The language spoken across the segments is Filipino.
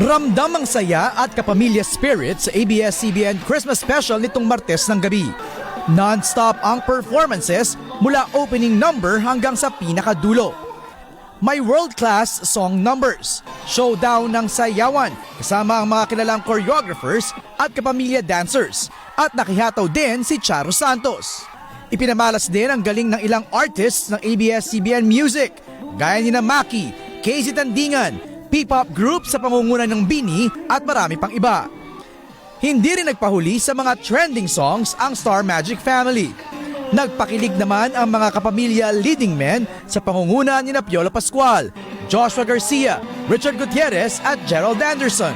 Ramdam ang saya at kapamilya spirit sa ABS-CBN Christmas Special nitong Martes ng gabi. Non-stop ang performances mula opening number hanggang sa pinakadulo. May world-class song numbers, showdown ng sayawan kasama ang mga kilalang choreographers at kapamilya dancers at nakihataw din si Charo Santos. Ipinamalas din ang galing ng ilang artists ng ABS-CBN Music gaya ni Maki, Casey Tandingan, P-pop group sa pamumunan ng Bini at marami pang iba. Hindi rin nagpahuli sa mga trending songs ang Star Magic Family. Nagpakilig naman ang mga kapamilya leading men sa pangunguna ni Piolo Pascual, Joshua Garcia, Richard Gutierrez at Gerald Anderson.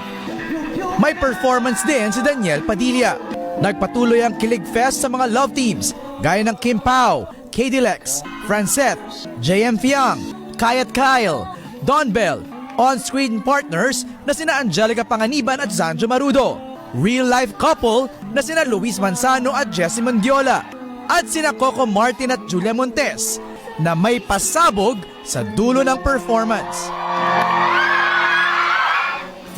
May performance din si Daniel Padilla. Nagpatuloy ang Kilig Fest sa mga love teams gaya ng Kim Pao, Katie Lex, Franceth, JM Fiang, Kayat Kyle, Don Bell, on-screen partners na sina Angelica Panganiban at Zanjo Marudo, real-life couple na sina Luis Manzano at Jessie Mendiola, at sina Coco Martin at Julia Montes na may pasabog sa dulo ng performance.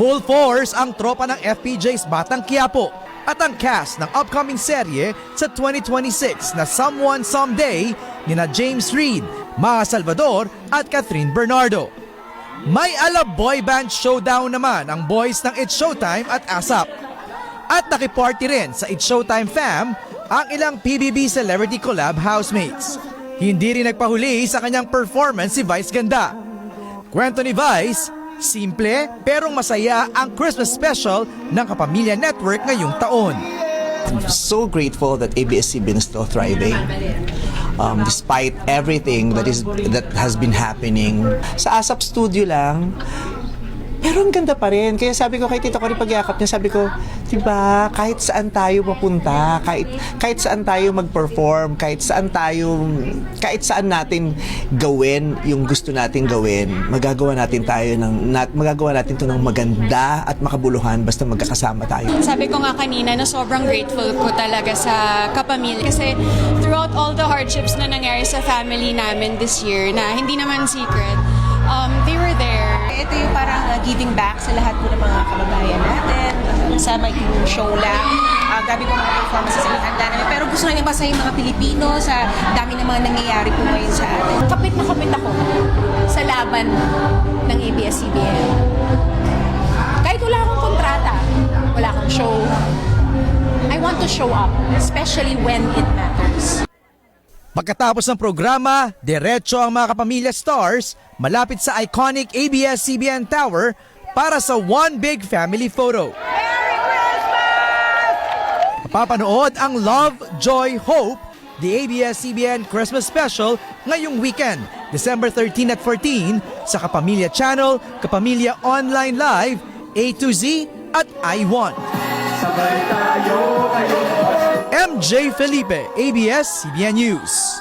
Full force ang tropa ng FPJ's Batang Quiapo at ang cast ng upcoming serye sa 2026 na Someone Someday nina James Reid, Maa Salvador at Catherine Bernardo. May boy band showdown naman ang boys ng It's Showtime at ASAP. At nakiparty rin sa It's Showtime fam ang ilang PBB Celebrity Collab housemates. Hindi rin nagpahuli sa kanyang performance si Vice Ganda. Kwento ni Vice, simple pero masaya ang Christmas special ng Kapamilya Network ngayong taon. I'm so grateful that ABS-CBN is still thriving. Despite everything that has been happening. Sa ASAP studio lang, pero ang ganda pa rin. Kaya sabi ko kay Tito Cory pagyakap niya, sabi ko, diba, kahit saan tayo mapunta, kahit saan tayo mag-perform, kahit saan natin gawin yung gusto natin gawin, magagawa natin to ng maganda at makabuluhan basta magkakasama tayo. Sabi ko nga kanina na sobrang grateful ko talaga sa kapamilya kasi throughout all the hardships na nangyari sa family namin this year na hindi naman secret, they were there. Ito yung parang giving back sa lahat po ng mga kababayan natin. Sa may show lang. Gabi po mga performances ang handa namin. Pero gusto namin basahin mga Pilipino sa dami ng mga nangyayari po ngayon sa atin. Kapit na kapit ako sa laban ng ABS-CBN. Kahit wala akong kontrata, wala akong show, I want to show up, especially when it matters. Pagkatapos ng programa, diretso ang mga kapamilya stars malapit sa iconic ABS-CBN Tower para sa One Big Family Photo. Merry Christmas! Mapapanood ang Love, Joy, Hope, the ABS-CBN Christmas Special ngayong weekend, December 13 at 14 sa Kapamilya Channel, Kapamilya Online Live, A to Z at I1. MJ Felipe, ABS-CBN News.